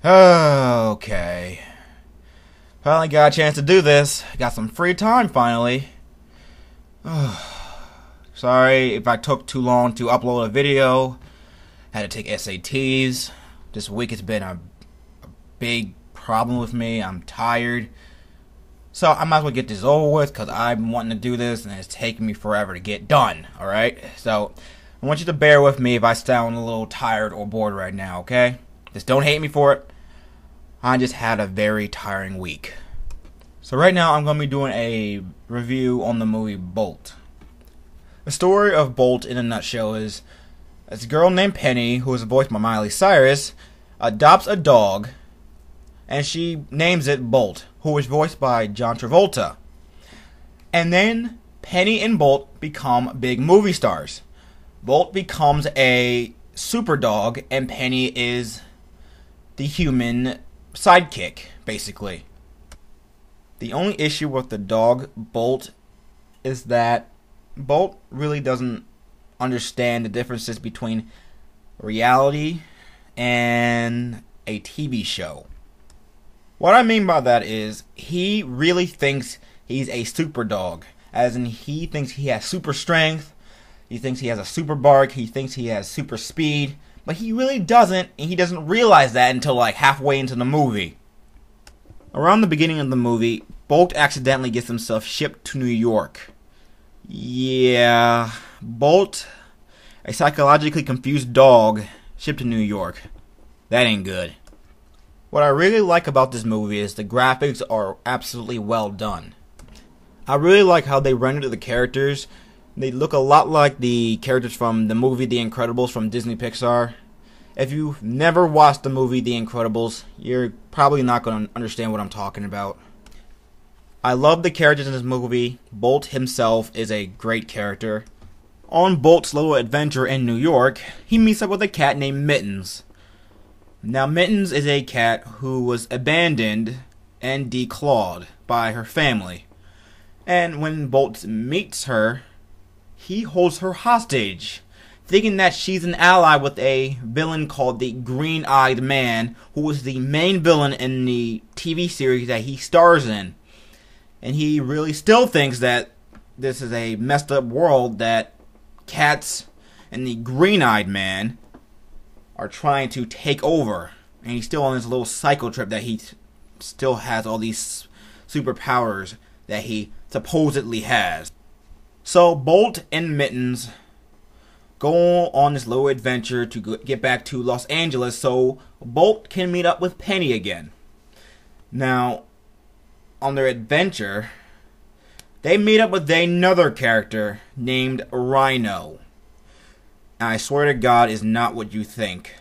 Okay. Finally got a chance to do this. Got some free time finally. Sorry if I took too long to upload a video. Had to take SATs. This week has been a big problem with me. I'm tired. So I might as well get this over with because I've been wanting to do this and it's taking me forever to get done. Alright? So I want you to bear with me if I sound a little tired or bored right now, okay? Just don't hate me for it. I just had a very tiring week. So right now I'm going to be doing a review on the movie Bolt. The story of Bolt in a nutshell is this girl named Penny, who is voiced by Miley Cyrus, adopts a dog and she names it Bolt, who is voiced by John Travolta. And then Penny and Bolt become big movie stars. Bolt becomes a super dog and Penny is the human sidekick, basically. The only issue with the dog Bolt is that Bolt really doesn't understand the differences between reality and a TV show. What I mean by that is he really thinks he's a super dog, as in he thinks he has super strength, he thinks he has a super bark, he thinks he has super speed, but he really doesn't, and he doesn't realize that until like halfway into the movie. Around the beginning of the movie, Bolt accidentally gets himself shipped to New York. Yeah, Bolt, a psychologically confused dog, shipped to New York. That ain't good. What I really like about this movie is the graphics are absolutely well done. I really like how they rendered the characters. They look a lot like the characters from the movie The Incredibles from Disney Pixar. If you've never watched the movie The Incredibles, you're probably not going to understand what I'm talking about. I love the characters in this movie. Bolt himself is a great character. On Bolt's little adventure in New York, he meets up with a cat named Mittens. Now, Mittens is a cat who was abandoned and declawed by her family. And when Bolt meets her, he holds her hostage, thinking that she's an ally with a villain called the Green-Eyed Man, who was the main villain in the TV series that he stars in. And he really still thinks that this is a messed up world that cats and the Green-Eyed Man are trying to take over. And he's still on this little psycho trip that he still has all these superpowers that he supposedly has. So Bolt and Mittens go on this little adventure to get back to Los Angeles so Bolt can meet up with Penny again. Now, on their adventure, they meet up with another character named Rhino. And I swear to God, is not what you think.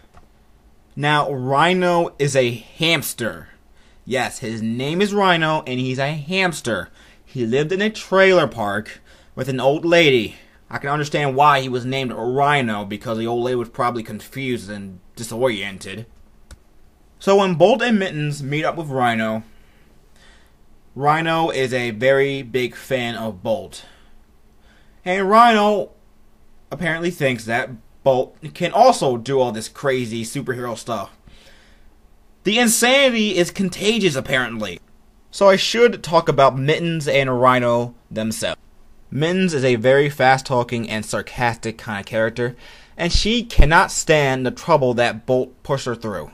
Now, Rhino is a hamster. Yes, his name is Rhino, and he's a hamster. He lived in a trailer park with an old lady. I can understand why he was named Rhino, because the old lady was probably confused and disoriented. So when Bolt and Mittens meet up with Rhino, Rhino is a very big fan of Bolt. And Rhino apparently thinks that Bolt can also do all this crazy superhero stuff. The insanity is contagious, apparently. So I should talk about Mittens and Rhino themselves. Mittens is a very fast-talking and sarcastic kind of character, and she cannot stand the trouble that Bolt pushed her through.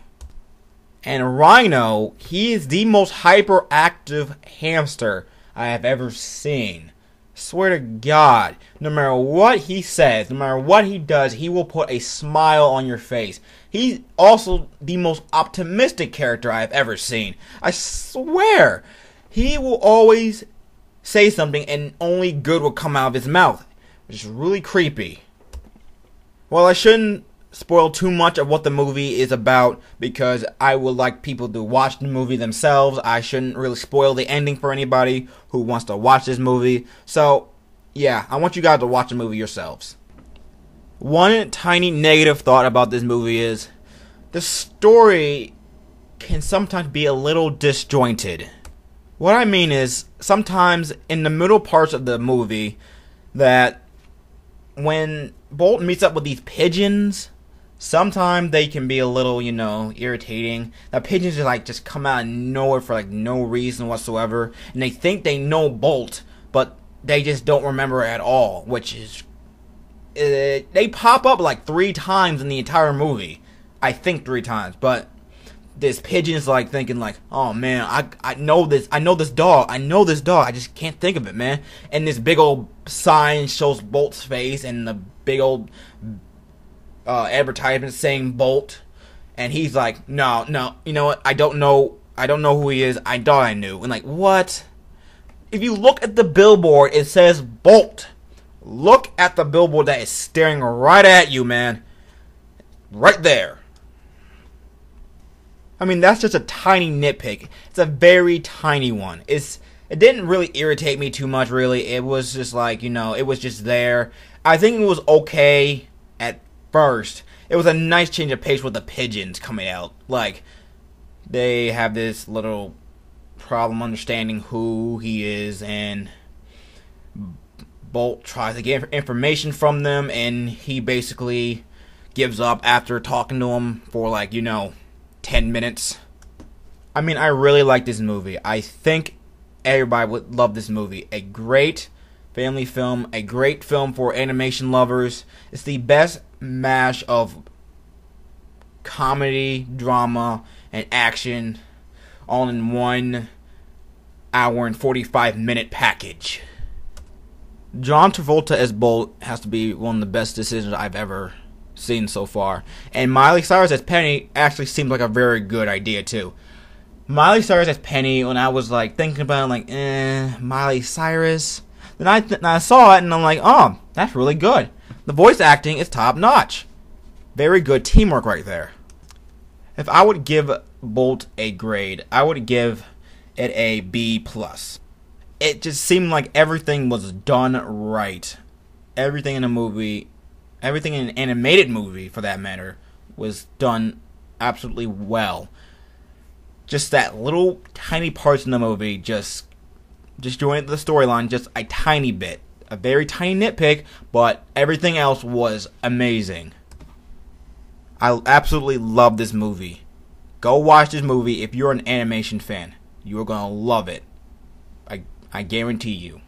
And Rhino, he is the most hyperactive hamster I have ever seen. Swear to God, no matter what he says, no matter what he does, he will put a smile on your face. He's also the most optimistic character I have ever seen. I swear, he will always say something and only good will come out of his mouth, which is really creepy. Well, I shouldn't spoil too much of what the movie is about because I would like people to watch the movie themselves. I shouldn't really spoil the ending for anybody who wants to watch this movie. So, yeah, I want you guys to watch the movie yourselves. One tiny negative thought about this movie is the story can sometimes be a little disjointed. What I mean is, sometimes in the middle parts of the movie, that when Bolt meets up with these pigeons, Sometimes they can be a little, irritating. The pigeons just come out of nowhere for no reason whatsoever, and they think they know Bolt, but they just don't remember at all. Which is, they pop up 3 times in the entire movie. I think 3 times, but this pigeon's thinking oh man, I know this dog, I just can't think of it, man. And this big old sign shows Bolt's face, and the big old advertisement saying Bolt, and he's like, no, you know what? I don't know who he is. I thought I knew. And what? If you look at the billboard, it says Bolt. Look at the billboard that is staring right at you, man. Right there. I mean, that's just a tiny nitpick. It's a very tiny one. It didn't really irritate me too much, really. It was just it was just there. I think it was okay at first. It was a nice change of pace with the pigeons coming out. They have this little problem understanding who he is, and Bolt tries to get information from them, and he basically gives up after talking to him for 10 minutes. I mean, I really like this movie. I think everybody would love this movie. A great family film, a great film for animation lovers. It's the best mash of comedy, drama, and action all in 1 hour and 45-minute package. John Travolta as Bolt has to be one of the best decisions I've ever seen so far. And Miley Cyrus as Penny actually seemed like a very good idea too. Miley Cyrus as Penny, when I was thinking about it, Miley Cyrus. Then I saw it and I'm like, oh, that's really good. The voice acting is top notch. Very good teamwork right there. If I would give Bolt a grade, I would give it a B+. It just seemed like everything was done right. Everything in the movie, everything in an animated movie for that matter, was done absolutely well. Just that little tiny parts in the movie just joined the storyline just a tiny bit. A very tiny nitpick, but everything else was amazing. I absolutely love this movie. Go watch this movie if you're an animation fan. You are going to love it. I guarantee you.